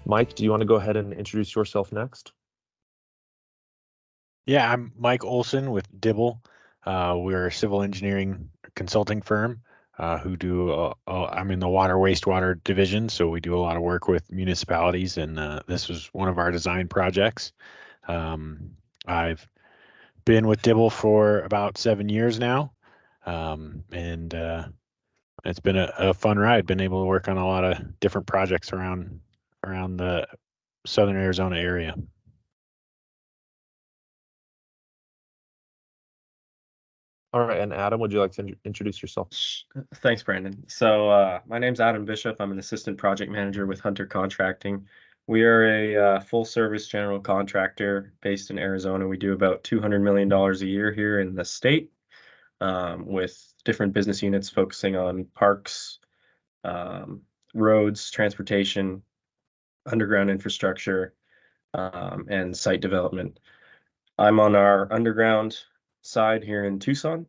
Mike, do you want to go ahead and introduce yourself next? Yeah, I'm Mike Olsen with Dibble. We're a civil engineering consulting firm who do, I'm in the water wastewater division, so we do a lot of work with municipalities, and this was one of our design projects. I've been with Dibble for about 7 years now, and it's been a fun ride. Been able to work on a lot of different projects around the Southern Arizona area. All right, and Adam, would you like to introduce yourself? Thanks, Brandon. So my name's Adam Bishop. I'm an assistant project manager with Hunter Contracting. We are a full service general contractor based in Arizona. We do about $200 million a year here in the state, with different business units focusing on parks, roads, transportation, underground infrastructure, and site development. I'm on our underground side here in Tucson.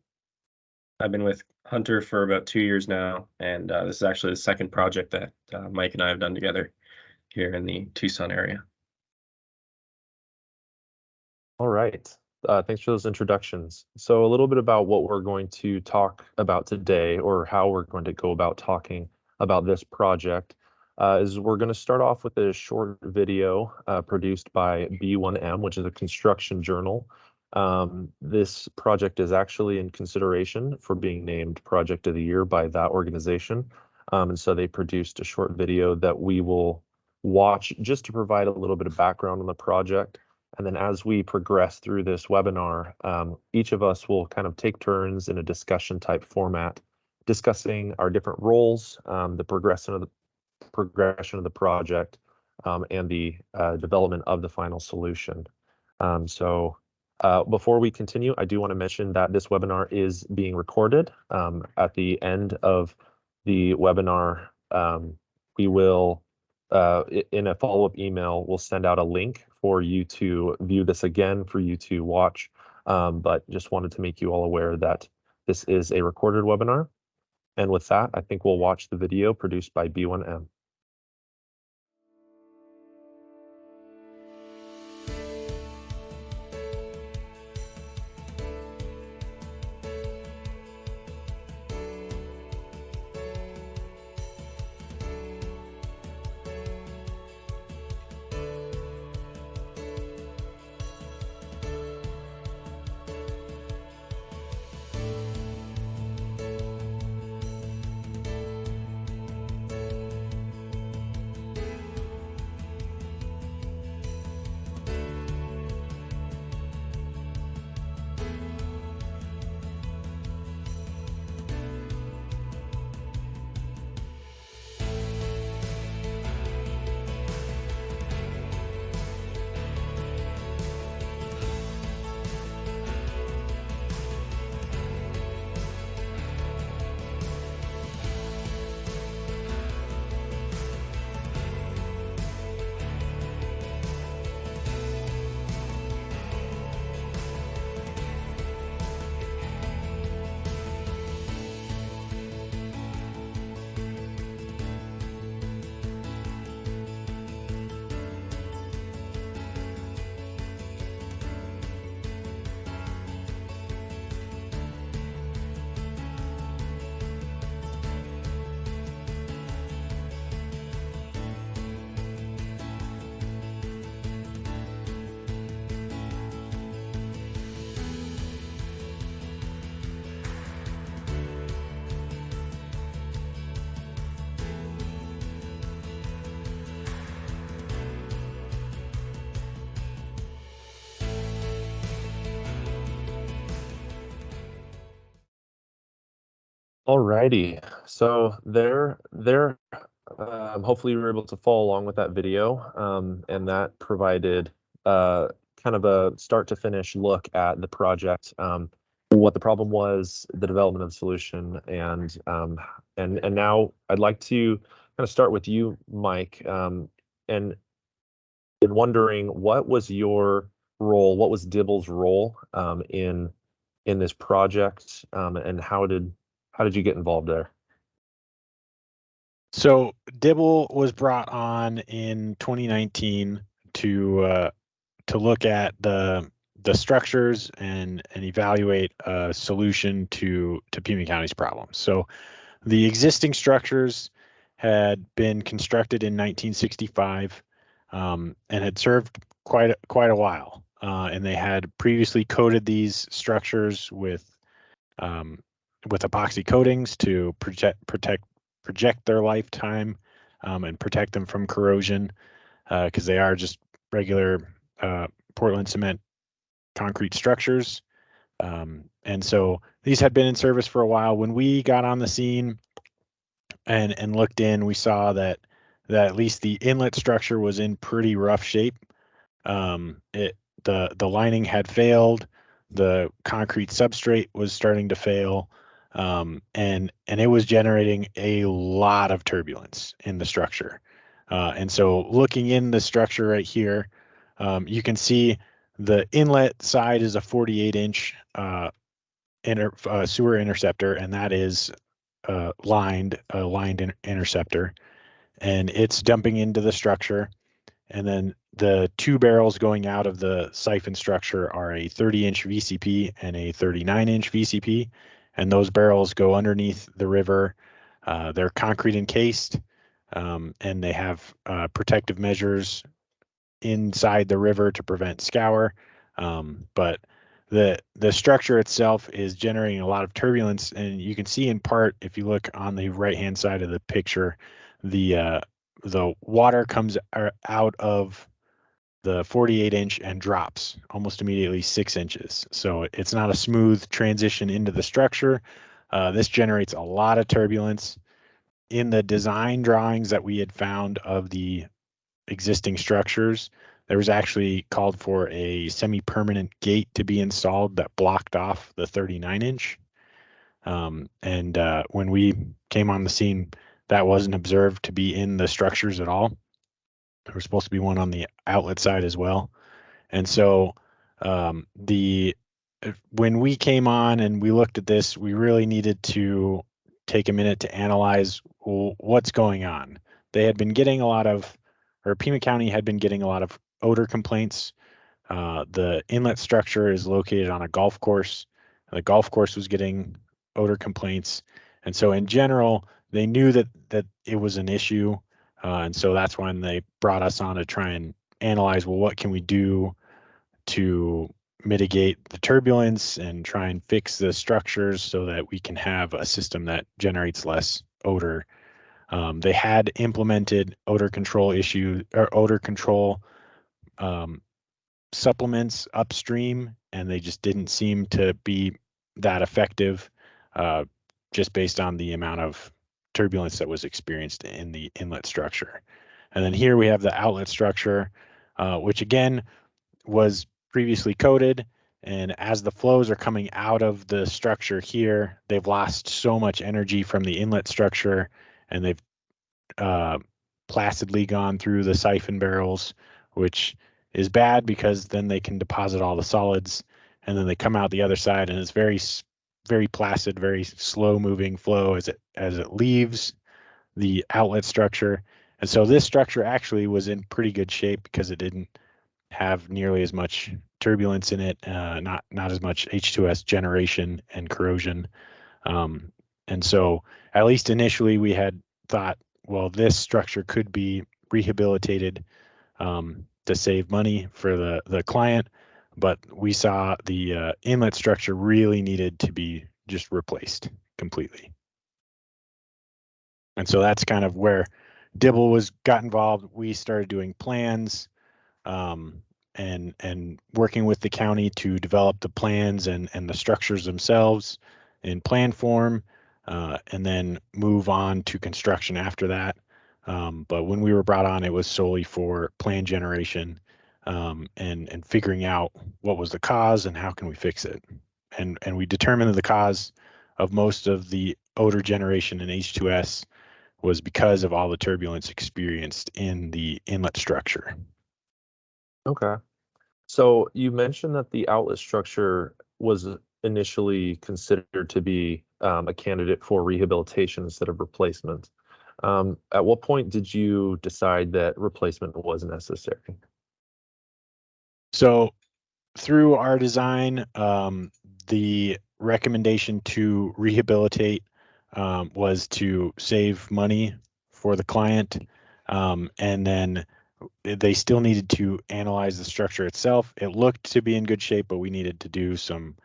I've been with Hunter for about 2 years now, and this is actually the second project that Mike and I have done together here in the Tucson area. All right. Thanks for those introductions. So a little bit about what we're going to talk about today, or how we're going to go about talking about this project, is we're going to start off with a short video produced by B1M, which is a construction journal. This project is actually in consideration for being named Project of the Year by that organization. And so they produced a short video that we will watch just to provide a little bit of background on the project. And then as we progress through this webinar, each of us will kind of take turns in a discussion type format, discussing our different roles, the progression of the project, and the development of the final solution. Before we continue, I do want to mention that this webinar is being recorded. At the end of the webinar, we will, in a follow-up email, we'll send out a link for you to view this again, for you to watch. But just wanted to make you all aware that this is a recorded webinar. And with that, I think we'll watch the video produced by B1M. Alrighty, so hopefully you were able to follow along with that video, and that provided kind of a start to finish look at the project, what the problem was, the development of the solution, and now I'd like to kind of start with you, Mike, and wondering what was your role, what was Dibble's role in this project, and how did you get involved there? So Dibble was brought on in 2019 to look at the structures and evaluate a solution to Pima County's problems. So the existing structures had been constructed in 1965 and had served quite a while. And they had previously coated these structures with epoxy coatings to project their lifetime and protect them from corrosion because they are just regular Portland cement concrete structures. And so these had been in service for a while. When we got on the scene and looked in, we saw that at least the inlet structure was in pretty rough shape. The lining had failed, the concrete substrate was starting to fail, and it was generating a lot of turbulence in the structure. And so looking in the structure right here, you can see the inlet side is a 48-inch sewer interceptor, and that is a lined interceptor, and it's dumping into the structure. And then the two barrels going out of the siphon structure are a 30-inch VCP and a 39-inch VCP, and those barrels go underneath the river. They're concrete encased, and they have protective measures inside the river to prevent scour. But the structure itself is generating a lot of turbulence, and you can see in part if you look on the right-hand side of the picture, the water comes out of the 48-inch and drops almost immediately 6 inches. So it's not a smooth transition into the structure. This generates a lot of turbulence. In the design drawings that we had found of the existing structures, there was actually called for a semi-permanent gate to be installed that blocked off the 39-inch. And when we came on the scene, that wasn't observed to be in the structures at all. There was supposed to be one on the outlet side as well. And so when we came on and we looked at this, we really needed to take a minute to analyze what's going on. They had been getting Pima County had been getting a lot of odor complaints. The inlet structure is located on a golf course. The golf course was getting odor complaints. And so in general, they knew that it was an issue. And so that's when they brought us on to try and analyze, well, what can we do to mitigate the turbulence and try and fix the structures so that we can have a system that generates less odor. They had implemented odor control supplements upstream, and they just didn't seem to be that effective, just based on the amount of turbulence that was experienced in the inlet structure. And then here we have the outlet structure, which again was previously coated. And as the flows are coming out of the structure here, they've lost so much energy from the inlet structure, and they've placidly gone through the siphon barrels, which is bad because then they can deposit all the solids, and then they come out the other side, and it's very placid, very slow moving flow as it leaves the outlet structure. And so this structure actually was in pretty good shape because it didn't have nearly as much turbulence in it, not as much H2S generation and corrosion. And so at least initially we had thought, well, this structure could be rehabilitated to save money for the client, but we saw the inlet structure really needed to be just replaced completely. And so that's kind of where Dibble got involved. We started doing plans and working with the county to develop the plans and the structures themselves in plan form, and then move on to construction after that. But when we were brought on, it was solely for plan generation and figuring out what was the cause and how can we fix it. And we determined that the cause of most of the odor generation in H2S was because of all the turbulence experienced in the inlet structure. Okay. So you mentioned that the outlet structure was initially considered to be a candidate for rehabilitation instead of replacement. At what point did you decide that replacement was necessary? So through our design, the recommendation to rehabilitate was to save money for the client. And then they still needed to analyze the structure itself. It looked to be in good shape, but we needed to do some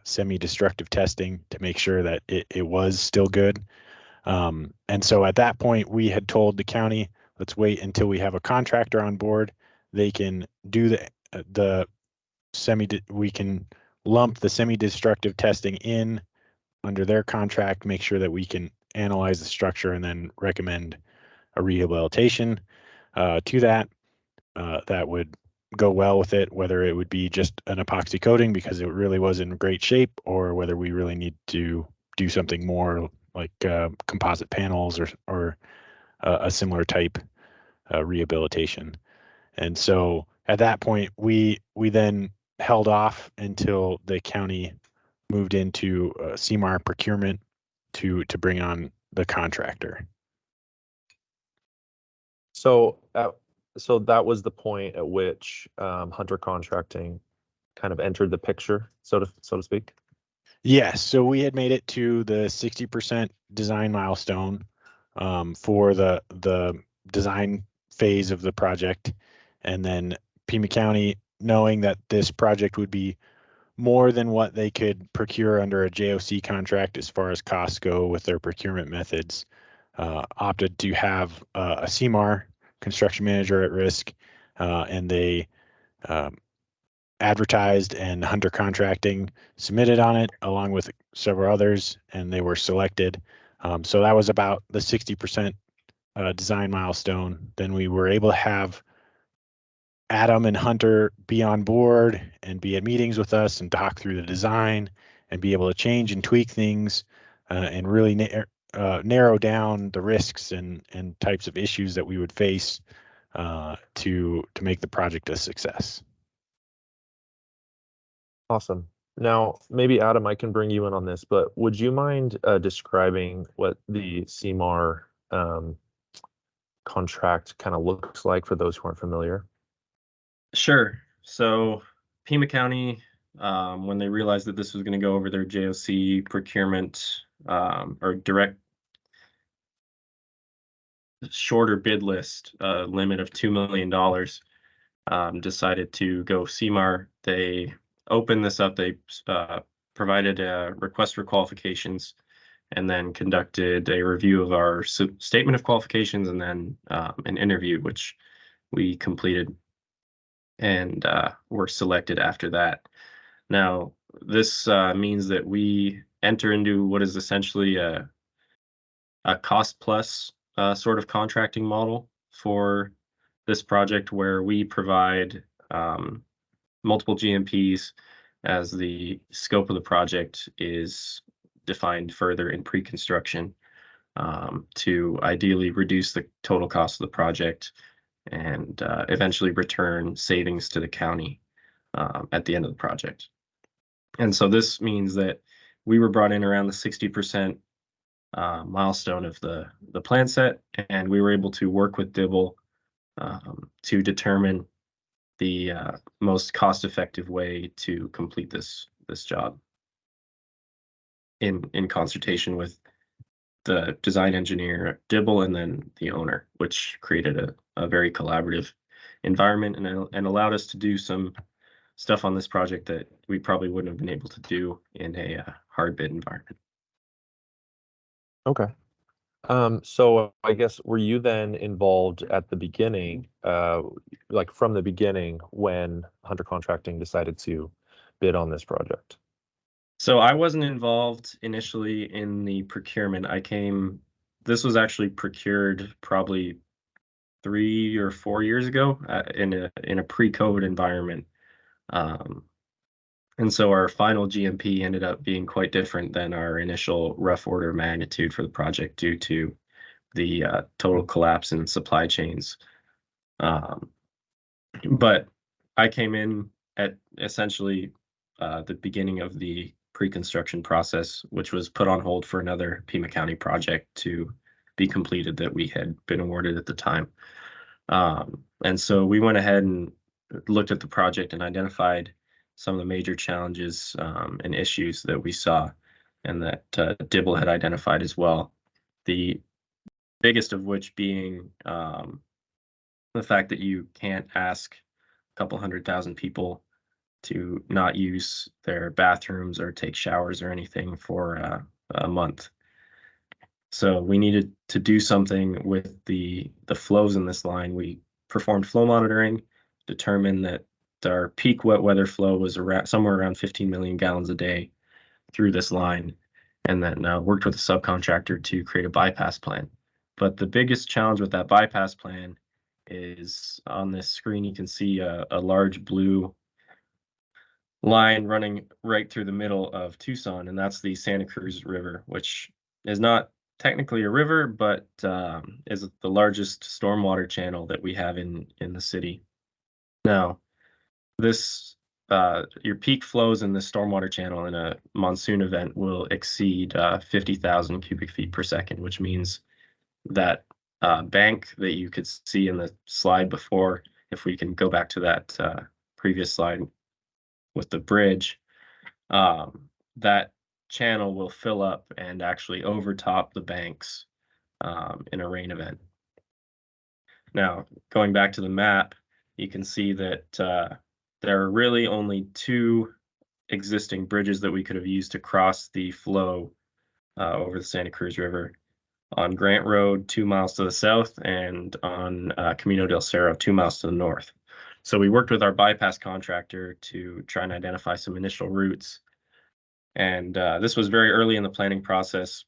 semi-destructive testing to make sure that it was still good. And so at that point, we had told the county, let's wait until we have a contractor on board. They can do the we can lump the semi-destructive testing in under their contract, make sure that we can analyze the structure and then recommend a rehabilitation to that. That would go well with it, whether it would be just an epoxy coating because it really was in great shape, or whether we really need to do something more like composite panels or a similar type rehabilitation. And so at that point, we then held off until the county moved into CMAR procurement to bring on the contractor. So, so that was the point at which Hunter Contracting kind of entered the picture, so to speak. Yes, so we had made it to the 60% design milestone for the design phase of the project, and then Pima County, knowing that this project would be more than what they could procure under a JOC contract as far as costs go with their procurement methods, opted to have a CMAR construction manager at risk, and they advertised, and Hunter Contracting submitted on it along with several others, and they were selected. So that was about the 60% design milestone. Then we were able to have Adam and Hunter be on board and be at meetings with us and talk through the design and be able to change and tweak things and really narrow down the risks and types of issues that we would face to make the project a success. Awesome. Now, maybe Adam, I can bring you in on this, but would you mind describing what the CMAR contract kind of looks like for those who aren't familiar? Sure. So Pima County, when they realized that this was going to go over their JOC procurement or direct shorter bid list limit of $2 million, decided to go CMAR. They opened this up. They provided a request for qualifications and then conducted a review of our statement of qualifications and then an interview, which we completed and were selected after that. Now, this means that we enter into what is essentially a cost plus sort of contracting model for this project, where we provide multiple GMPs as the scope of the project is defined further in pre-construction to ideally reduce the total cost of the project and eventually return savings to the county at the end of the project. And so this means that we were brought in around the 60% milestone of the plan set, and we were able to work with Dibble to determine the most cost-effective way to complete this job in consultation with the design engineer Dibble and then the owner, which created a very collaborative environment and allowed us to do some stuff on this project that we probably wouldn't have been able to do in a hard bid environment. Okay. So I guess, were you then involved at the beginning, like from the beginning when Hunter Contracting decided to bid on this project? So I wasn't involved initially in the procurement. This was actually procured probably 3 or 4 years ago in a pre-COVID environment. And so our final GMP ended up being quite different than our initial rough order magnitude for the project due to the total collapse in supply chains. But I came in at essentially the beginning of the pre-construction process, which was put on hold for another Pima County project to be completed that we had been awarded at the time. And so we went ahead and looked at the project and identified some of the major challenges and issues that we saw and that Dibble had identified as well. The biggest of which being the fact that you can't ask a couple 100,000 people to not use their bathrooms or take showers or anything for a month. So we needed to do something with the flows in this line. We performed flow monitoring, determined that our peak wet weather flow was somewhere around 15 million gallons a day through this line, and then worked with a subcontractor to create a bypass plan. But the biggest challenge with that bypass plan is on this screen, you can see a large blue line running right through the middle of Tucson, and that's the Santa Cruz River, which is not technically a river, but is the largest stormwater channel that we have in the city. Now, this your peak flows in the stormwater channel in a monsoon event will exceed 50,000 cubic feet per second, which means that bank that you could see in the slide before, if we can go back to that previous slide with the bridge, that channel will fill up and actually overtop the banks in a rain event. Now, going back to the map, you can see that there are really only two existing bridges that we could have used to cross the flow over the Santa Cruz River. On Grant Road, 2 miles to the south, and on Camino del Cerro, 2 miles to the north. So we worked with our bypass contractor to try and identify some initial routes. And this was very early in the planning process.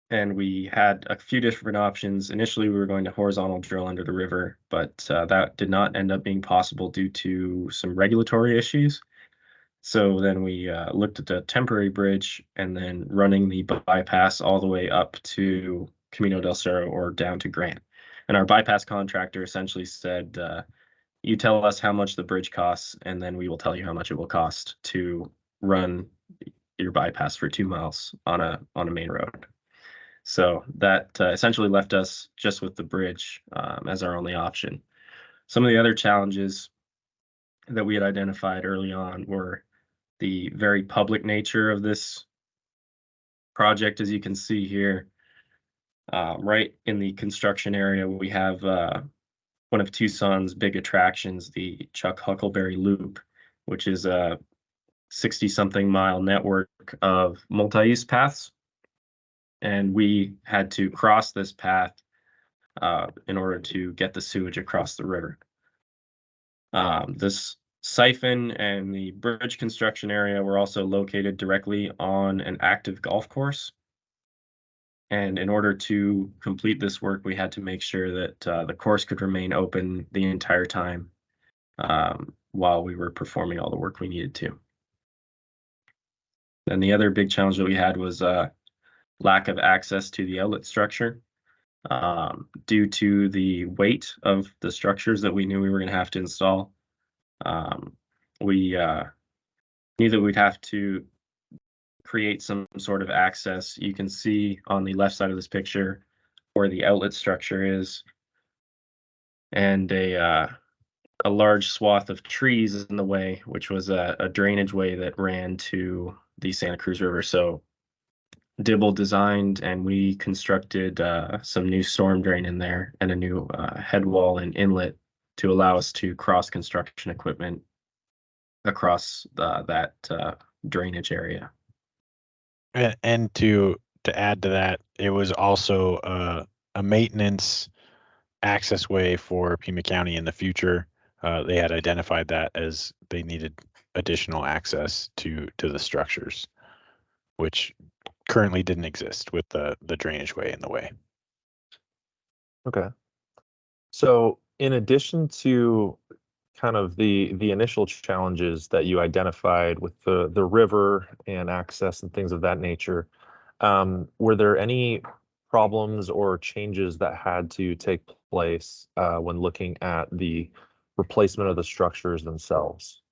And we had a few different options. Initially, we were going to horizontal drill under the river, but that did not end up being possible due to some regulatory issues. So then we looked at the temporary bridge and then running the bypass all the way up to Camino del Cerro or down to Grant. And our bypass contractor essentially said, you tell us how much the bridge costs, and then we will tell you how much it will cost to run your bypass for 2 miles on a main road. So that essentially left us just with the bridge as our only option. Some of the other challenges that we had identified early on were the very public nature of this project. As you can see here, right in the construction area, we have one of Tucson's big attractions, the Chuck Huckleberry Loop, which is a 60-something mile network of multi-use paths. And we had to cross this path in order to get the sewage across the river. This Siphon and the bridge construction area were also located directly on an active golf course. And in order to complete this work, we had to make sure that the course could remain open the entire time while we were performing all the work we needed to. Then the other big challenge that we had was lack of access to the outlet structure due to the weight of the structures that we knew we were going to have to install. We knew that we'd have to create some sort of access. You can see on the left side of this picture where the outlet structure is, and a large swath of trees in the way, which was a drainage way that ran to the Santa Cruz River. So Dibble designed and we constructed some new storm drain in there and a new head wall and inlet to allow us to cross construction equipment across that drainage area. And to add to that, it was also a maintenance access way for Pima County in the future. They had identified that as they needed additional access to the structures, which currently didn't exist with the drainage way in the way. Okay. So in addition to kind of the initial challenges that you identified with the river and access and things of that nature, were there any problems or changes that had to take place when looking at the replacement of the structures themselves?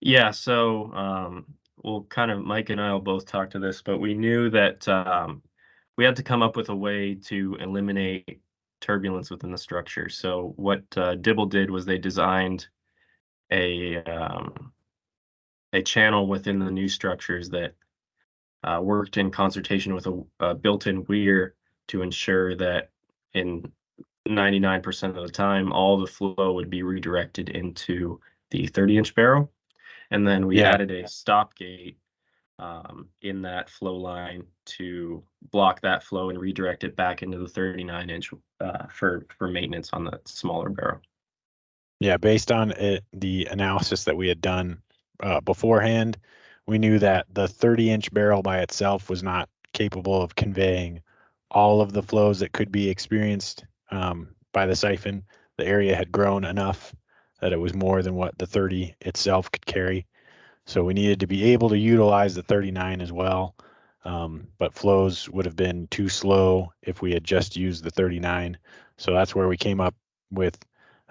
Yeah, so well, kind of Mike and I will both talk to this, but we knew that we had to come up with a way to eliminate turbulence within the structure. So what Dibble did was they designed a channel within the new structures that worked in consultation with a built-in weir to ensure that in 99% of the time, all the flow would be redirected into the 30-inch barrel. And then we added a stop gate in that flow line to block that flow and redirect it back into the 39-inch for maintenance on the smaller barrel. Yeah, based on the analysis that we had done beforehand, we knew that the 30-inch barrel by itself was not capable of conveying all of the flows that could be experienced by the siphon. The area had grown enough that it was more than what the 30 itself could carry. So we needed to be able to utilize the 39 as well. But flows would have been too slow if we had just used the 39. So that's where we came up with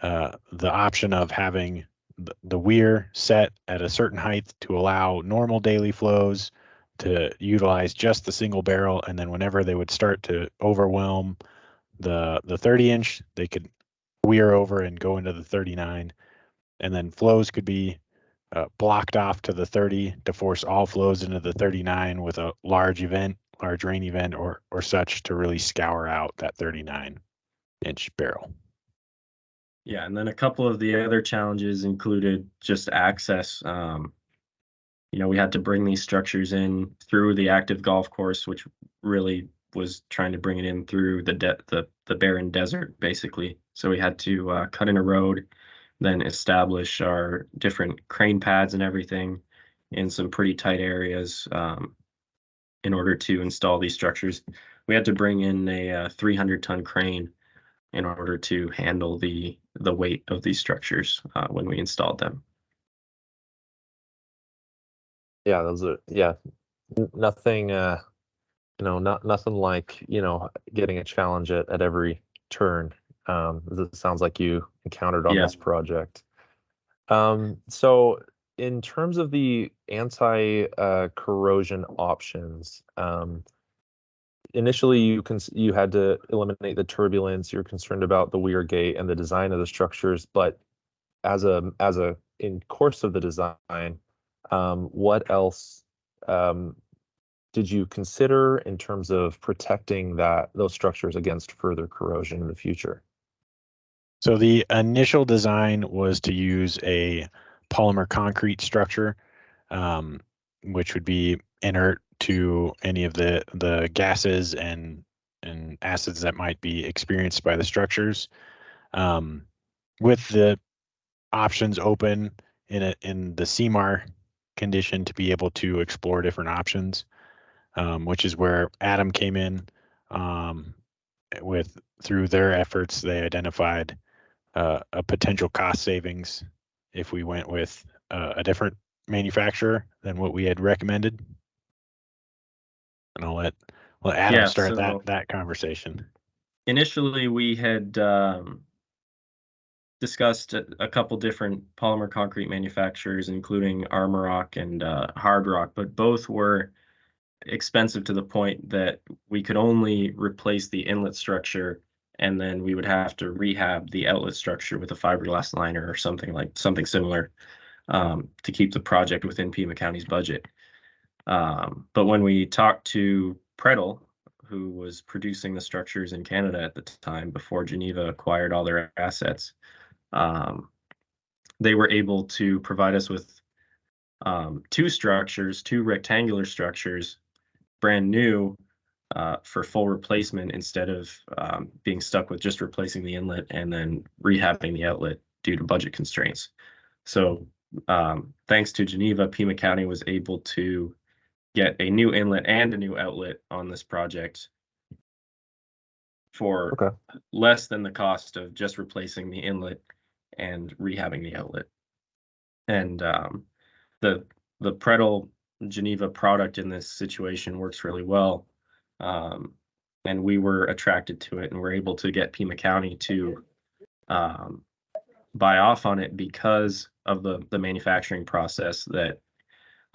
the option of having the weir set at a certain height to allow normal daily flows to utilize just the single barrel. And then whenever they would start to overwhelm the 30-inch, they could weir over and go into the 39. And then flows could be blocked off to the 30 to force all flows into the 39 with a large rain event or such to really scour out that 39-inch barrel. Yeah, and then a couple of the other challenges included just access. We had to bring these structures in through the active golf course, which really was trying to bring it in through the barren desert, basically. So we had to cut in a road, then establish our different crane pads and everything in some pretty tight areas in order to install these structures. We had to bring in a 300-ton crane in order to handle the weight of these structures when we installed them. Yeah, nothing nothing like getting a challenge at every turn. It sounds like you encountered on this project. So in terms of the anti-corrosion options, initially you had to eliminate the turbulence. You're concerned about the weir gate and the design of the structures, but in course of the design, what else did you consider in terms of protecting those structures against further corrosion in the future? So the initial design was to use a polymer concrete structure, which would be inert to any of the gases and acids that might be experienced by the structures. With the options open in the CMAR condition to be able to explore different options, which is where Adam came in. Through their efforts, they identified a potential cost savings if we went with a different manufacturer than what we had recommended. And I'll let Adam start that conversation. Initially, we had discussed a couple different polymer concrete manufacturers, including Armor Rock and Hard Rock, but both were expensive to the point that we could only replace the inlet structure, and then we would have to rehab the outlet structure with a fiberglass liner or something similar to keep the project within Pima County's budget. But when we talked to Predel, who was producing the structures in Canada at the time before Geneva acquired all their assets, they were able to provide us with two rectangular structures, brand new, for full replacement instead of being stuck with just replacing the inlet and then rehabbing the outlet due to budget constraints. So thanks to Geneva, Pima County was able to get a new inlet and a new outlet on this project for less than the cost of just replacing the inlet and rehabbing the outlet. And the Predel Geneva product in this situation works really well. And we were attracted to it and were able to get Pima County to buy off on it because of the manufacturing process that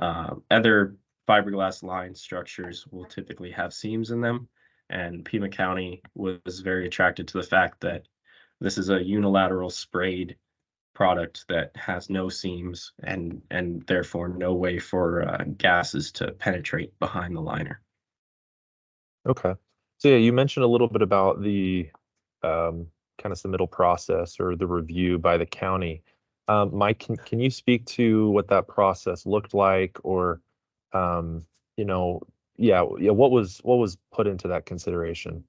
other fiberglass line structures will typically have seams in them. and Pima County was very attracted to the fact that this is a unilateral sprayed product that has no seams and therefore no way for gases to penetrate behind the liner. Okay. So yeah, you mentioned a little bit about the kind of submittal process or the review by the county. Mike, can you speak to what that process looked like, or you know, what was put into that consideration?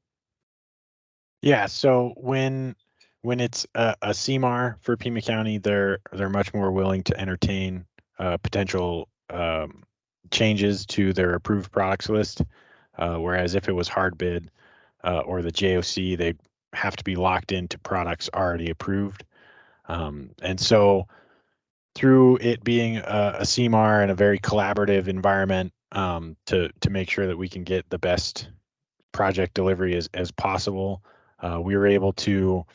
Yeah, so when it's a CMAR for Pima County, they're much more willing to entertain potential changes to their approved products list. Whereas if it was hard bid or the JOC, they have to be locked into products already approved. And so through it being a CMAR and a very collaborative environment, to make sure that we can get the best project delivery as possible, we were able to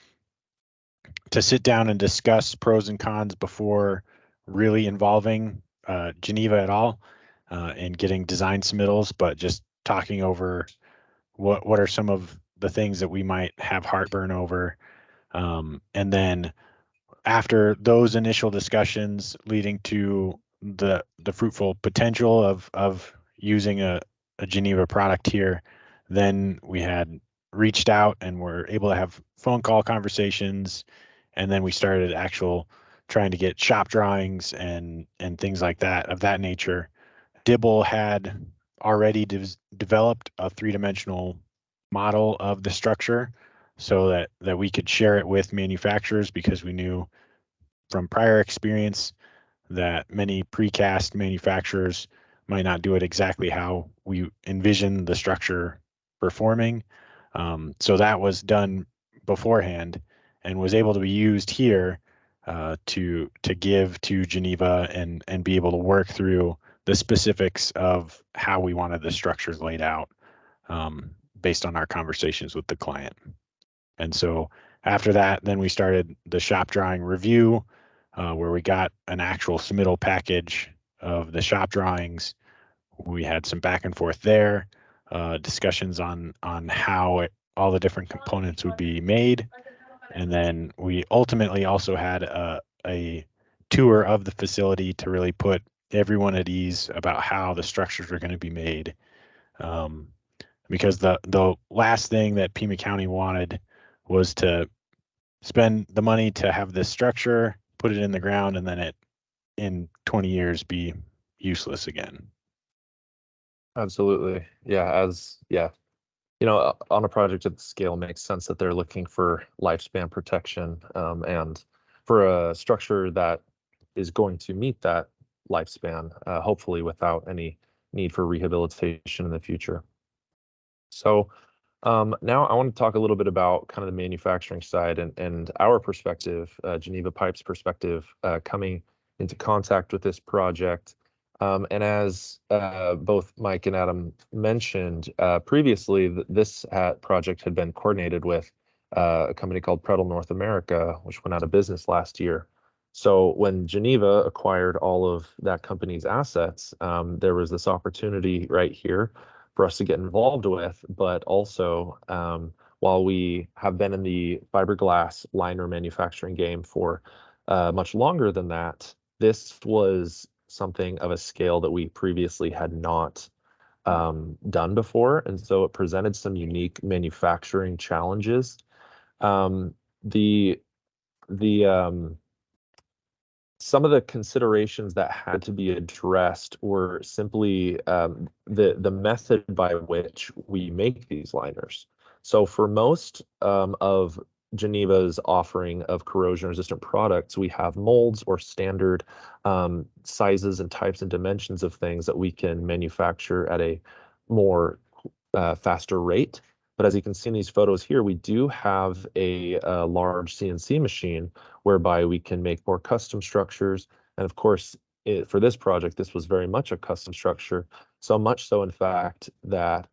sit down and discuss pros and cons before really involving Geneva at all, and getting design submittals, but just talking over what are some of the things that we might have heartburn over. And then after those initial discussions leading to the fruitful potential of using a Geneva product here, then we had reached out and were able to have phone call conversations, and then we started trying to get shop drawings and things like that of that nature. Dibble had already developed a three-dimensional model of the structure so that we could share it with manufacturers, because we knew from prior experience that many precast manufacturers might not do it exactly how we envision the structure performing. So that was done beforehand and was able to be used here to give to Geneva and be able to work through the specifics of how we wanted the structures laid out, based on our conversations with the client. And so after that, then we started the shop drawing review, where we got an actual submittal package of the shop drawings. We had some back and forth there, discussions on how all the different components would be made. And then we ultimately also had a tour of the facility to really put everyone at ease about how the structures are going to be made. Because the last thing that Pima County wanted was to spend the money to have this structure, put it in the ground, and then it in 20 years be useless again. Absolutely. Yeah. On a project at the scale, makes sense that they're looking for lifespan protection, and for a structure that is going to meet that lifespan, hopefully without any need for rehabilitation in the future. So now I want to talk a little bit about kind of the manufacturing side and our perspective, Geneva Pipe's perspective, coming into contact with this project. And as both Mike and Adam mentioned previously, this project had been coordinated with a company called Predel North America, which went out of business last year. So when Geneva acquired all of that company's assets, there was this opportunity right here for us to get involved with, but also while we have been in the fiberglass liner manufacturing game for much longer than that, this was something of a scale that we previously had not done before. And so it presented some unique manufacturing challenges. The some of the considerations that had to be addressed were simply the method by which we make these liners. So for most of Geneva's offering of corrosion-resistant products, we have molds or standard sizes and types and dimensions of things that we can manufacture at a more faster rate. But as you can see in these photos here, we do have a large CNC machine whereby we can make more custom structures. And of course, for this project, this was very much a custom structure. So much so, in fact, that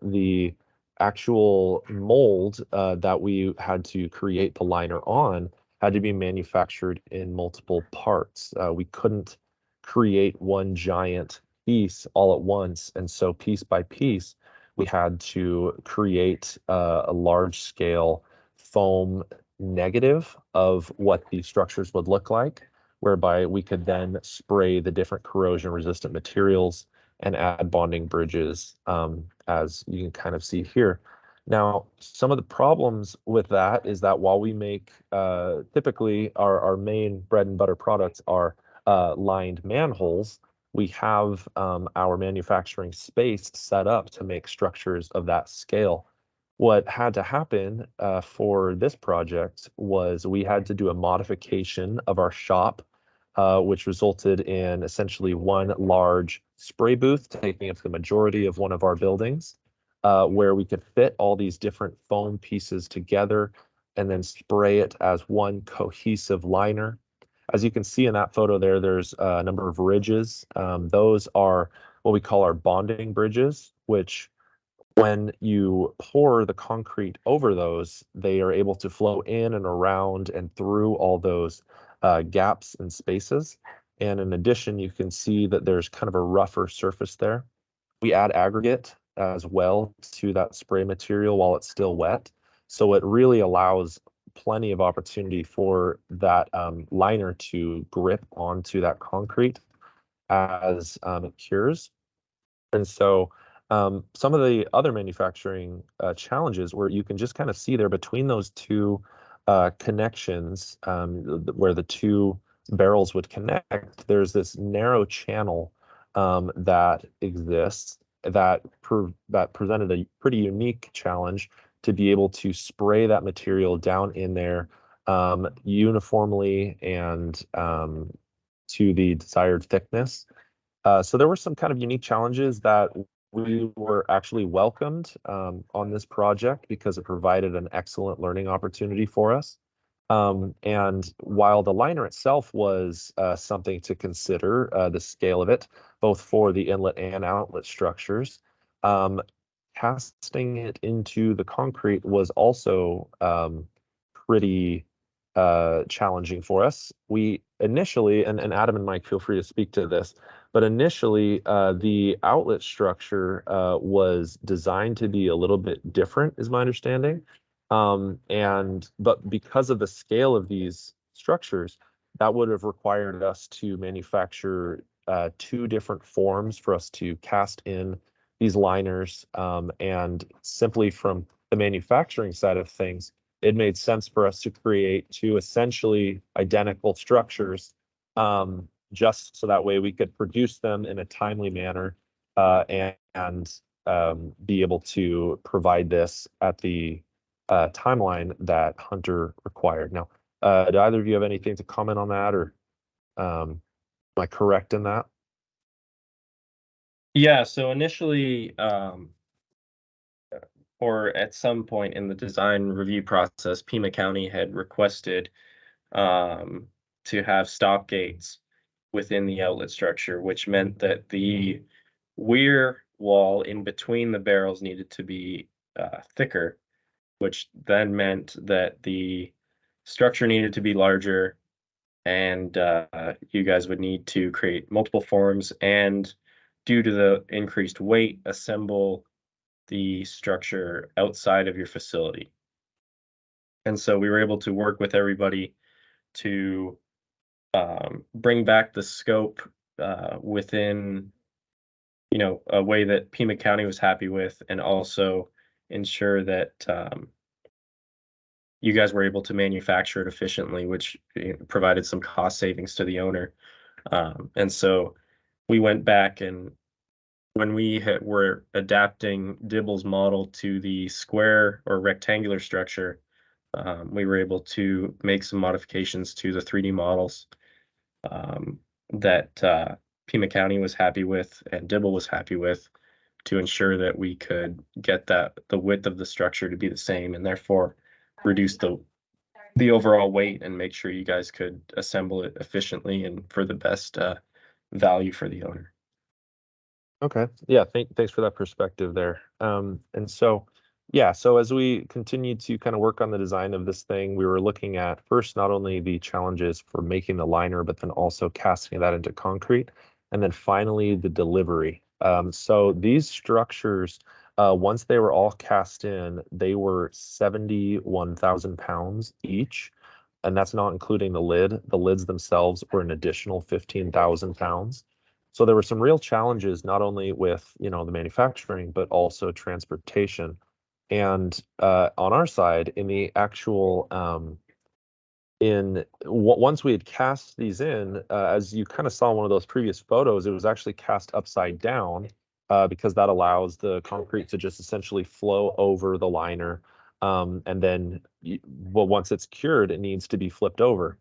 the actual mold that we had to create the liner on had to be manufactured in multiple parts. We couldn't create one giant piece all at once. And so piece by piece, we had to create a large-scale foam negative of what these structures would look like, whereby we could then spray the different corrosion-resistant materials and add bonding bridges, as you can kind of see here. Now, some of the problems with that is that while we make typically our main bread and butter products are lined manholes, we have our manufacturing space set up to make structures of that scale. What had to happen for this project was we had to do a modification of our shop, which resulted in essentially one large spray booth taking up the majority of one of our buildings, where we could fit all these different foam pieces together and then spray it as one cohesive liner. As you can see in that photo there, there's a number of ridges. Those are what we call our bonding bridges, which when you pour the concrete over those, they are able to flow in and around and through all those gaps and spaces. And in addition, you can see that there's kind of a rougher surface there. We add aggregate as well to that spray material while it's still wet. So it really allows plenty of opportunity for that liner to grip onto that concrete as it cures. And so some of the other manufacturing challenges where you can just kind of see there between those two connections, where the two barrels would connect, there's this narrow channel that exists that presented a pretty unique challenge to be able to spray that material down in there uniformly and to the desired thickness. So there were some kind of unique challenges that we were actually welcomed on this project because it provided an excellent learning opportunity for us. And while the liner itself was something to consider, the scale of it, both for the inlet and outlet structures, casting it into the concrete was also pretty challenging for us. We initially, and Adam and Mike, feel free to speak to this, but initially the outlet structure was designed to be a little bit different, is my understanding. But because of the scale of these structures, that would have required us to manufacture two different forms for us to cast in these liners. And simply from the manufacturing side of things, it made sense for us to create two essentially identical structures, just so that way we could produce them in a timely manner and be able to provide this at the timeline that Hunter required. Now, do either of you have anything to comment on that, or am I correct in that? Yeah, so initially, or at some point in the design review process, Pima County had requested to have stop gates within the outlet structure, which meant that the weir wall in between the barrels needed to be thicker, which then meant that the structure needed to be larger, and you guys would need to create multiple forms, and due to the increased weight, assemble the structure outside of your facility. And so we were able to work with everybody to bring back the scope within, a way that Pima County was happy with, and also ensure that you guys were able to manufacture it efficiently, which provided some cost savings to the owner. And so we went back, and when we were adapting Dibble's model to the square or rectangular structure, we were able to make some modifications to the 3D models that Pima County was happy with and Dibble was happy with, to ensure that we could get the width of the structure to be the same, and therefore reduce the overall weight and make sure you guys could assemble it efficiently and for the best value for the owner. Okay. Yeah. Thanks for that perspective there. And so, yeah, so as we continued to kind of work on the design of this thing, we were looking at first, not only the challenges for making the liner, but then also casting that into concrete. And then finally, the delivery. So these structures Once they were all cast in, they were 71,000 pounds each, and that's not including the lid. The lids themselves were an additional 15,000 pounds. So there were some real challenges, not only with, you know, the manufacturing, but also transportation. And on our side, in the actual once we had cast these in, as you kind of saw in one of those previous photos, it was actually cast upside down because that allows the concrete to just essentially flow over the liner. And then, well, once it's cured, it needs to be flipped over.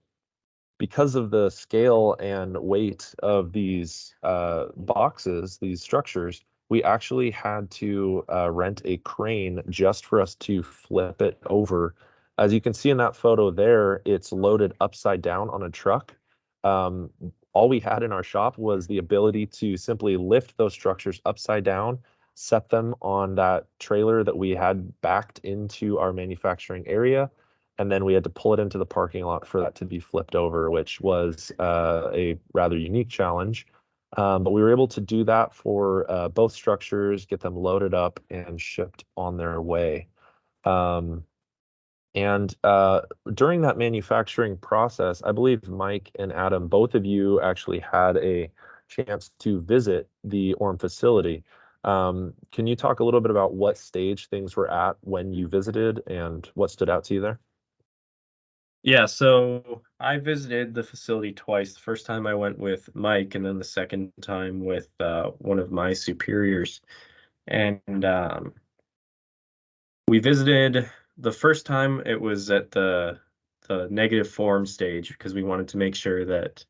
Because of the scale and weight of these boxes, these structures, we actually had to rent a crane just for us to flip it over. As you can see in that photo there, it's loaded upside down on a truck. Um, all we had in our shop was the ability to simply lift those structures upside down, set them on that trailer that we had backed into our manufacturing area, and then we had to pull it into the parking lot for that to be flipped over, which was a rather unique challenge. But we were able to do that for both structures, get them loaded up and shipped on their way. And during that manufacturing process, I believe Mike and Adam, both of you actually had a chance to visit the ORM facility. Can you talk a little bit about what stage things were at when you visited and what stood out to you there? Yeah, so I visited the facility twice. The first time I went with Mike, and then the second time with one of my superiors. And we visited the first time, it was at the negative form stage because we wanted to make sure that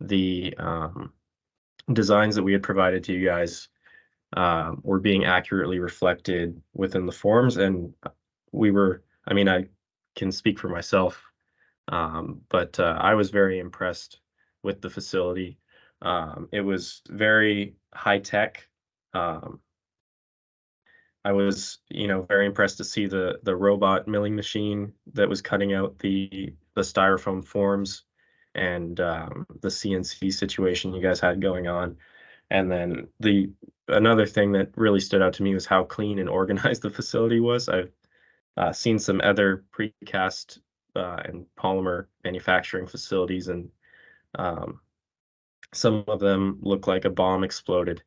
the designs that we had provided to you guys were being accurately reflected within the forms. And we were, I mean, I can speak for myself. But I was very impressed with the facility. It was very high tech. Um, I was, you know, very impressed to see the robot milling machine that was cutting out the styrofoam forms, and the CNC situation you guys had going on. And then the another thing that really stood out to me was how clean and organized the facility was. I've seen some other precast and polymer manufacturing facilities, and um, some of them look like a bomb exploded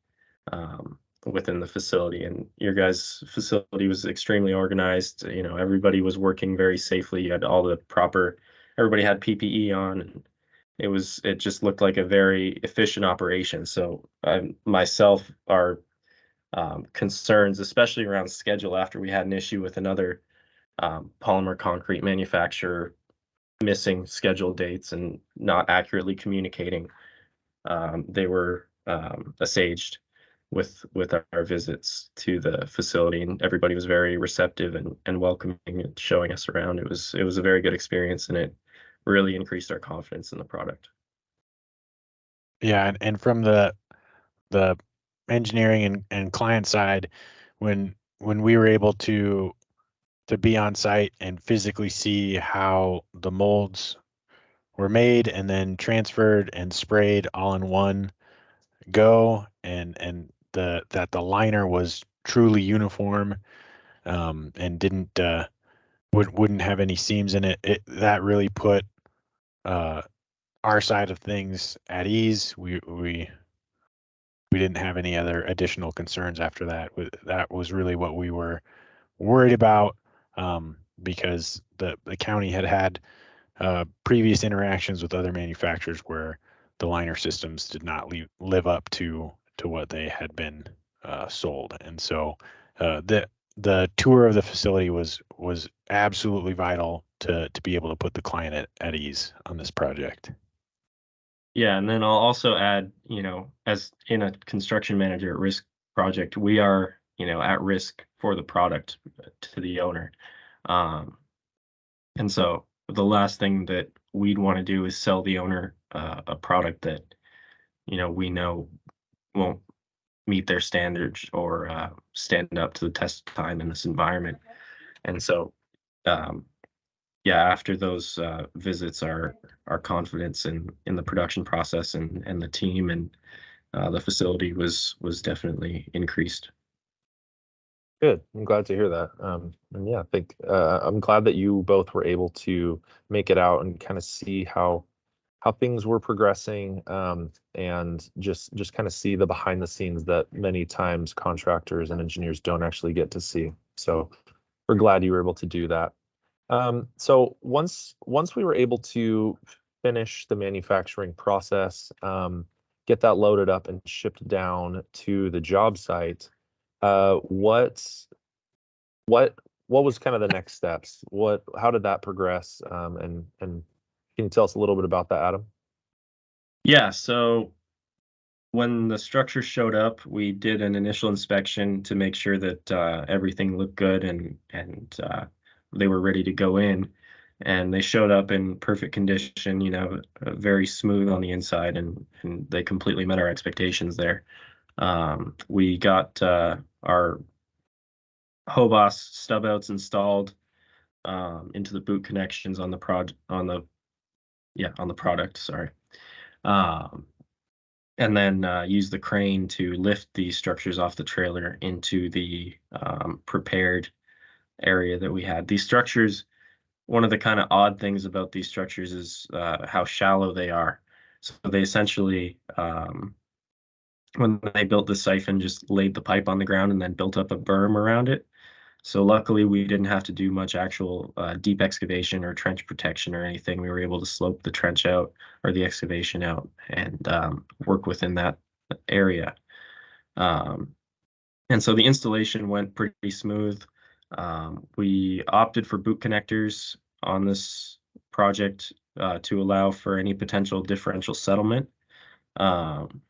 within the facility. And your guys' facility was extremely organized. You know, everybody was working very safely. You had all the proper, everybody had PPE on, and it just looked like a very efficient operation. So I myself are concerns, especially around schedule, after we had an issue with another polymer concrete manufacturer missing scheduled dates and not accurately communicating. They were assuaged with our visits to the facility, and everybody was very receptive and welcoming and showing us around. It was a very good experience, and it really increased our confidence in the product. Yeah, and from the engineering and client side, when we were able to be on site and physically see how the molds were made and then transferred and sprayed all in one go, and that the liner was truly uniform, and wouldn't have any seams in it, that really put our side of things at ease. We didn't have any other additional concerns after that. That was really what we were worried about, because the county had previous interactions with other manufacturers where the liner systems did not live up to what they had been sold. And so the tour of the facility was absolutely vital to be able to put the client at ease on this project. Yeah, and then I'll also add, you know, as in a construction manager at risk project, we are, you know, at risk for the product to the owner. And so the last thing that we'd want to do is sell the owner a product that, you know, we know won't meet their standards or stand up to the test of time in this environment. And so, um, yeah, after those visits, our confidence in the production process and the team and the facility was definitely increased. Good. I'm glad to hear that. And yeah, I think I'm glad that you both were able to make it out and kind of see how things were progressing, and just kind of see the behind the scenes that many times contractors and engineers don't actually get to see. So we're glad you were able to do that. So once we were able to finish the manufacturing process, get that loaded up and shipped down to the job site, what what was kind of the next steps? How did that progress? And can you tell us a little bit about that, Adam? Yeah, so when the structure showed up, we did an initial inspection to make sure that everything looked good and they were ready to go in. And they showed up in perfect condition, very smooth on the inside, and they completely met our expectations there. We got our Hobos stub outs installed into the boot connections on the product. Sorry. Um, and then use the crane to lift the structures off the trailer into the prepared area that we had. These structures, one of the kind of odd things about these structures is how shallow they are. So they essentially, when they built the siphon, just laid the pipe on the ground and then built up a berm around it. So luckily, we didn't have to do much actual deep excavation or trench protection or anything. We were able to slope the trench out or the excavation out and work within that area. Um, and so the installation went pretty smooth. We opted for boot connectors on this project to allow for any potential differential settlement, um,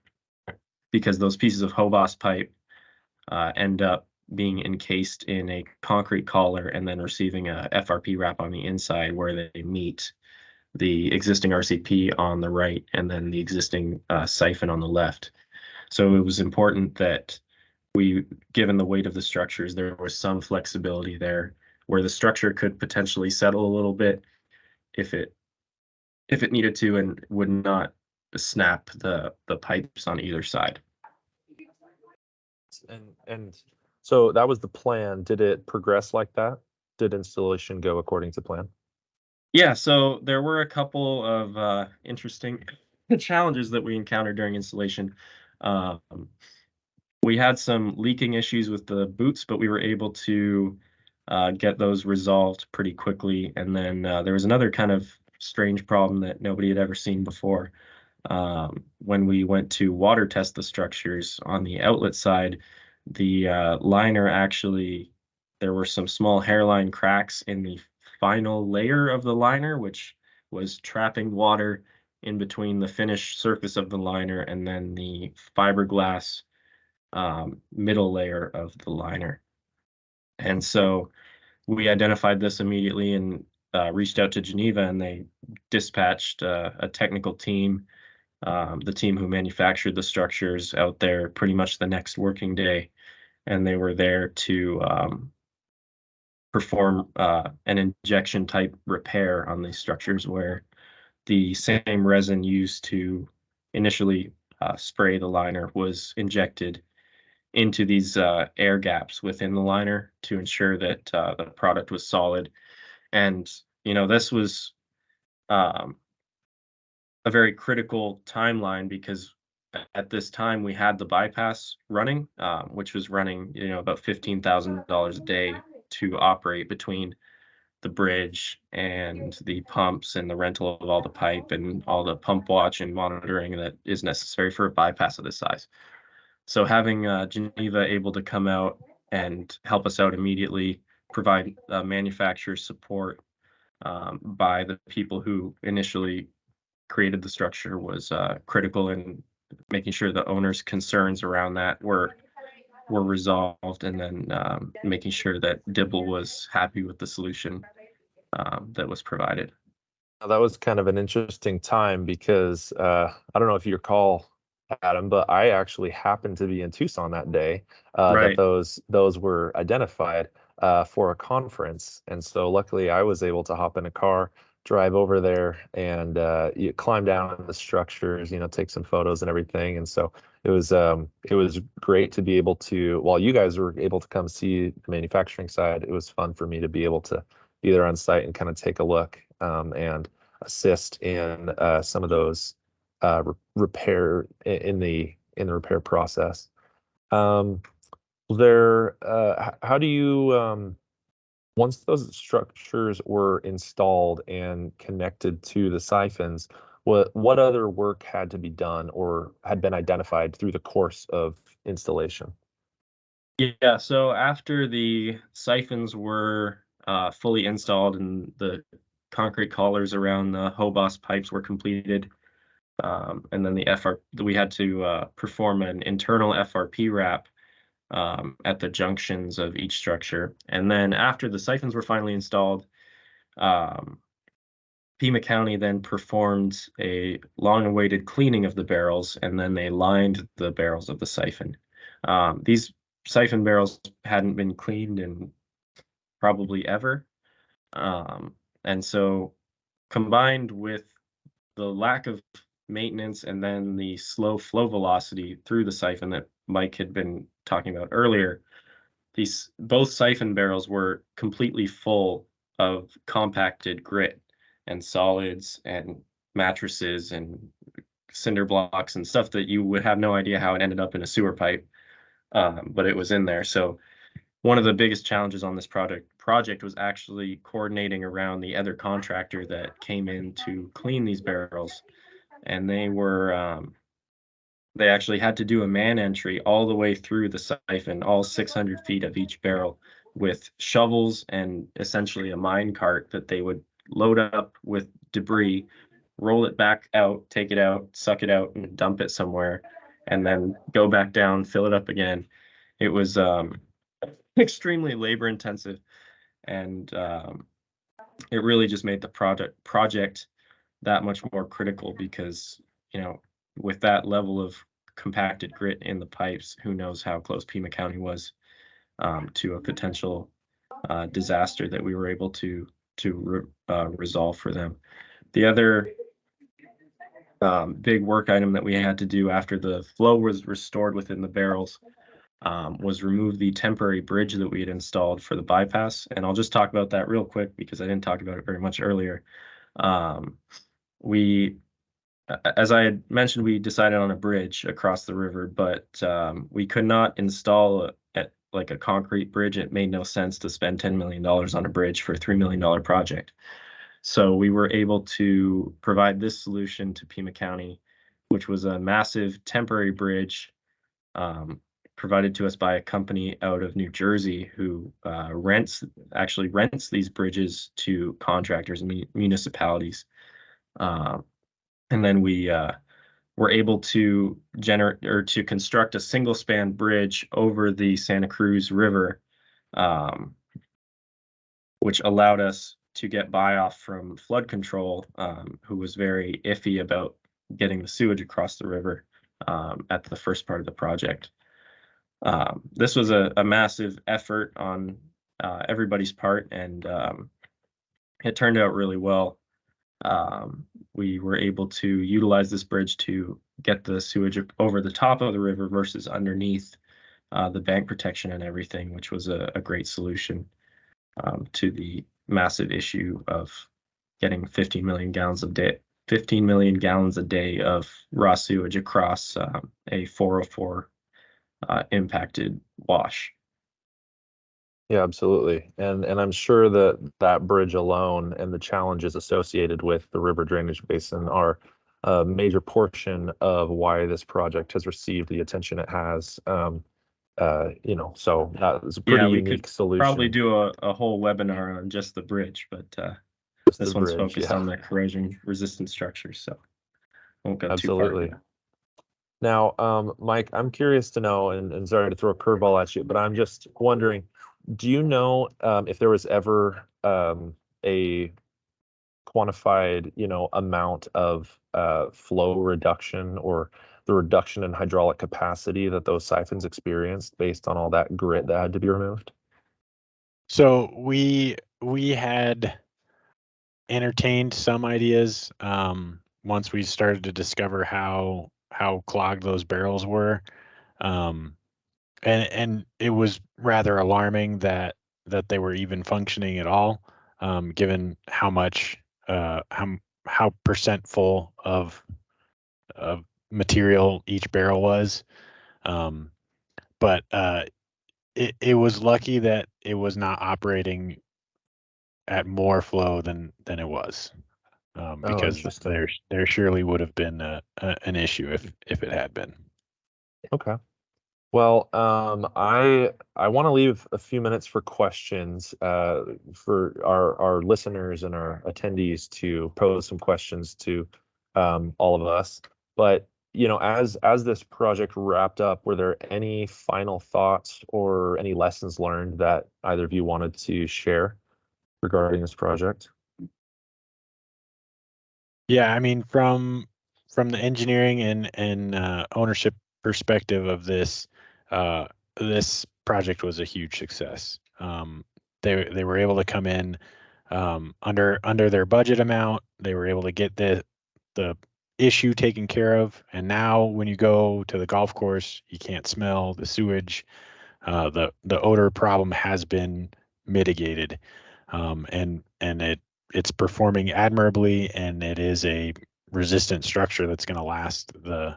because those pieces of Hobos pipe end up being encased in a concrete collar and then receiving a FRP wrap on the inside where they meet the existing RCP on the right and then the existing siphon on the left. So it was important that given the weight of the structures, there was some flexibility there where the structure could potentially settle a little bit if it needed to and would not snap the pipes on either side. And so that was the plan. Did it progress like that? Did installation go according to plan? Yeah, so there were a couple of interesting challenges that we encountered during installation. Um, we had some leaking issues with the boots, but we were able to get those resolved pretty quickly. And then there was another kind of strange problem that nobody had ever seen before. When we went to water test the structures on the outlet side, the liner actually, there were some small hairline cracks in the final layer of the liner, which was trapping water in between the finished surface of the liner and then the fiberglass middle layer of the liner. And so we identified this immediately and reached out to Geneva, and they dispatched a technical team, the team who manufactured the structures, out there pretty much the next working day. And they were there to perform an injection type repair on these structures where the same resin used to initially spray the liner was injected into these air gaps within the liner to ensure that the product was solid. And, this was um, a very critical timeline because at this time we had the bypass running, which was running, about $15,000 a day to operate between the bridge and the pumps and the rental of all the pipe and all the pump watch and monitoring that is necessary for a bypass of this size. So having Geneva able to come out and help us out immediately, provide manufacturer support by the people who initially created the structure was critical in making sure the owner's concerns around that were resolved, and then making sure that Dibble was happy with the solution that was provided. Now, that was kind of an interesting time because I don't know if you recall, Adam, but I actually happened to be in Tucson that day that Right. those were identified for a conference, and so luckily I was able to hop in a car, drive over there and you climb down the structures, take some photos and everything. And so it was great to be able to, while you guys were able to come see the manufacturing side, it was fun for me to be able to be there on site and kind of take a look and assist in some of those repair in the repair process. How do you once those structures were installed and connected to the siphons, what other work had to be done or had been identified through the course of installation? Yeah, so after the siphons were fully installed and the concrete collars around the hose pipes were completed, and then we had to perform an internal FRP wrap at the junctions of each structure. And then after the siphons were finally installed, Pima County then performed a long-awaited cleaning of the barrels, and then they lined the barrels of the siphon. These siphon barrels hadn't been cleaned in probably ever. And so combined with the lack of maintenance and then the slow flow velocity through the siphon that Mike had been talking about earlier, both siphon barrels were completely full of compacted grit and solids and mattresses and cinder blocks and stuff that you would have no idea how it ended up in a sewer pipe, but it was in there. So one of the biggest challenges on this project was actually coordinating around the other contractor that came in to clean these barrels. And they actually had to do a man entry all the way through the siphon, all 600 feet of each barrel, with shovels and essentially a mine cart that they would load up with debris, roll it back out, take it out, suck it out, and dump it somewhere, and then go back down, fill it up again. It was extremely labor intensive, and it really just made the project that much more critical because, with that level of compacted grit in the pipes, who knows how close Pima County was to a potential disaster that we were able to resolve for them. The other big work item that we had to do after the flow was restored within the barrels was remove the temporary bridge that we had installed for the bypass. And I'll just talk about that real quick because I didn't talk about it very much earlier. As I had mentioned, we decided on a bridge across the river, but we could not install like a concrete bridge. It made no sense to spend $10 million on a bridge for a $3 million project. So we were able to provide this solution to Pima County, which was a massive temporary bridge provided to us by a company out of New Jersey who actually rents these bridges to contractors and municipalities. And then we were able to construct a single span bridge over the Santa Cruz River, which allowed us to get buy-off from flood control, who was very iffy about getting the sewage across the river at the first part of the project. This was a massive effort on everybody's part, and it turned out really well. We were able to utilize this bridge to get the sewage over the top of the river versus underneath the bank protection and everything, which was a great solution to the massive issue of getting 15 million gallons a day of raw sewage across a 404 impacted wash. Yeah, absolutely. And I'm sure that that bridge alone and the challenges associated with the river drainage basin are a major portion of why this project has received the attention it has. So that was a pretty unique solution. Probably do a whole webinar on just the bridge, but this one's focused on the corrosion-resistant structures, so won't go too far. Absolutely. Now, Mike, I'm curious to know, and sorry to throw a curveball at you, but I'm just wondering, do you know if there was ever a quantified, amount of flow reduction or the reduction in hydraulic capacity that those siphons experienced based on all that grit that had to be removed? So we had entertained some ideas once we started to discover how clogged those barrels were. And it was rather alarming that they were even functioning at all, given how much how percent full of material each barrel was. But it was lucky that it was not operating at more flow than it was, Oh, because interesting. there surely would have been an issue if it had been. Okay. Well, I want to leave a few minutes for questions for our listeners and our attendees to pose some questions to all of us. But as this project wrapped up, were there any final thoughts or any lessons learned that either of you wanted to share regarding this project? Yeah, I mean, from the engineering and ownership perspective of this, this project was a huge success. They were able to come in under their budget amount. They were able to get the issue taken care of, and now when you go to the golf course, you can't smell the sewage. The odor problem has been mitigated, and it's performing admirably, and it is a resistant structure that's going to last the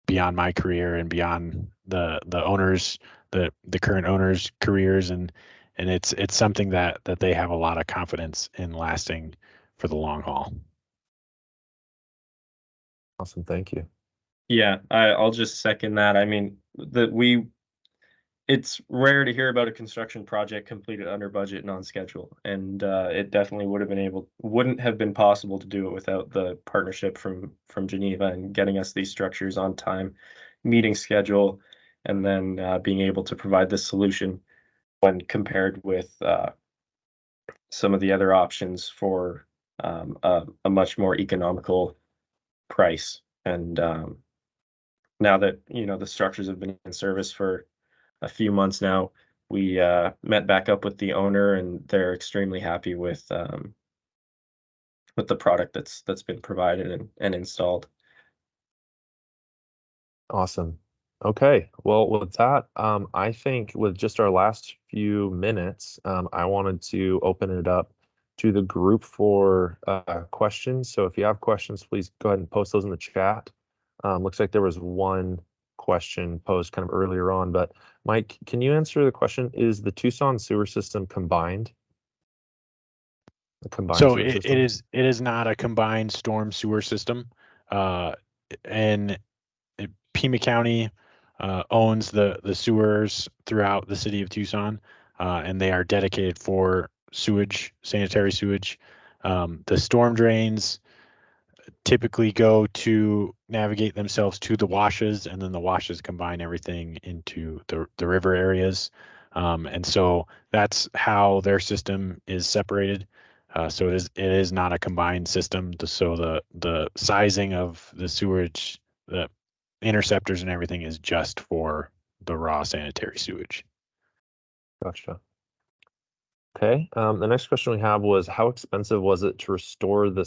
beyond my career and beyond the owners, the current owners' careers, and it's something that they have a lot of confidence in lasting for the long haul. Awesome, thank you. Yeah, I'll just second that. I mean, it's rare to hear about a construction project completed under budget and on schedule, and it definitely wouldn't have been possible to do it without the partnership from Geneva and getting us these structures on time, meeting schedule, and then being able to provide this solution when compared with some of the other options for a much more economical price. And now that the structures have been in service for a few months now, we met back up with the owner, and they're extremely happy with the product that's been provided and installed. Awesome. Okay. Well, with that, I think with just our last few minutes, I wanted to open it up to the group for questions. So if you have questions, please go ahead and post those in the chat. Looks like there was one question posed kind of earlier on, but Mike, can you answer the question? Is the Tucson sewer system combined? The combined So sewer it system? is not a combined storm sewer system, and Pima County owns the sewers throughout the city of Tucson, and they are dedicated for sewage, sanitary sewage. The storm drains typically go to navigate themselves to the washes, and then the washes combine everything into the river areas. And so that's how their system is separated. So it is not a combined system. So the sizing of the sewage, the interceptors and everything is just for the raw sanitary sewage. Gotcha. Okay. The next question we have was, how expensive was it to restore the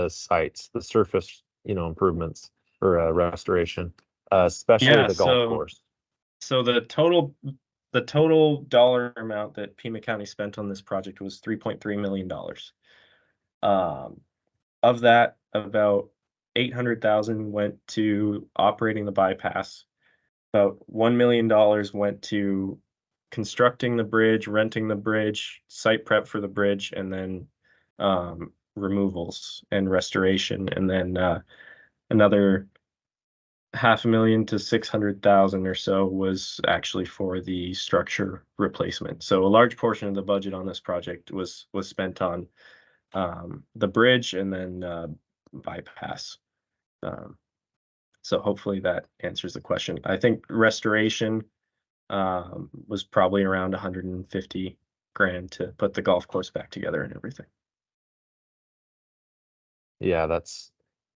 sites, the surface, improvements or restoration, especially Yeah, the golf course? so the total dollar amount that Pima County spent on this project was $3.3 million. Of that, about 800,000 went to operating the bypass. About $1 million went to constructing the bridge, renting the bridge, site prep for the bridge, and then removals and restoration. And then another $500,000 to 600,000 or so was actually for the structure replacement. So a large portion of the budget on this project was spent on the bridge and then bypass. So hopefully that answers the question. I think restoration was probably around 150 grand to put the golf course back together and everything. Yeah,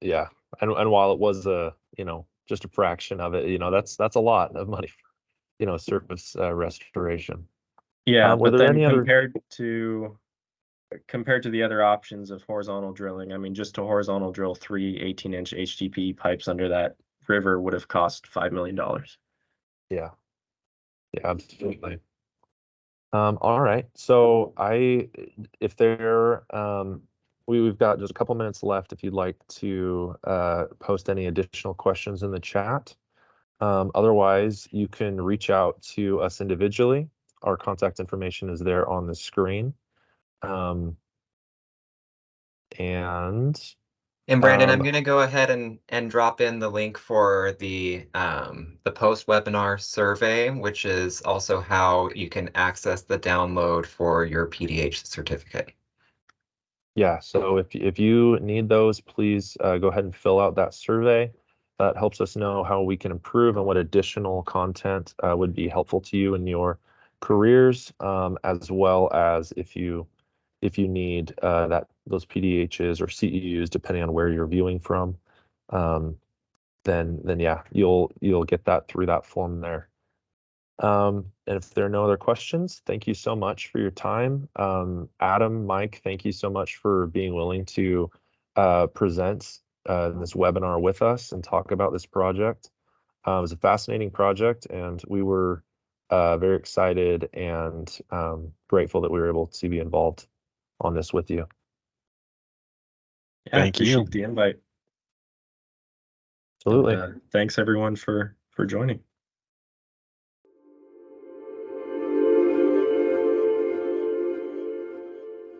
yeah. And while it was just a fraction of it, that's a lot of money, surface restoration. Yeah, Were but there then any other? compared to compared to the other options of horizontal drilling, I mean, just to horizontal drill 3 18-inch HDPE pipes under that river would have cost $5 million. Yeah. Yeah, absolutely. All right. So if there, we've got just a couple minutes left if you'd like to post any additional questions in the chat. Otherwise, you can reach out to us individually. Our contact information is there on the screen. And Brandon, I'm going to go ahead and drop in the link for the post-webinar survey, which is also how you can access the download for your PDH certificate. Yeah, so if you need those, please go ahead and fill out that survey. That helps us know how we can improve and what additional content would be helpful to you in your careers, as well as if you need those PDHs or CEUs, depending on where you're viewing from, then yeah, you'll get that through that form there. And if there are no other questions, thank you so much for your time. Adam, Mike, thank you so much for being willing to present this webinar with us and talk about this project. It was a fascinating project, and we were very excited and grateful that we were able to be involved on this with you. Yeah, Thank you. appreciate the invite. Absolutely. And, thanks everyone for joining.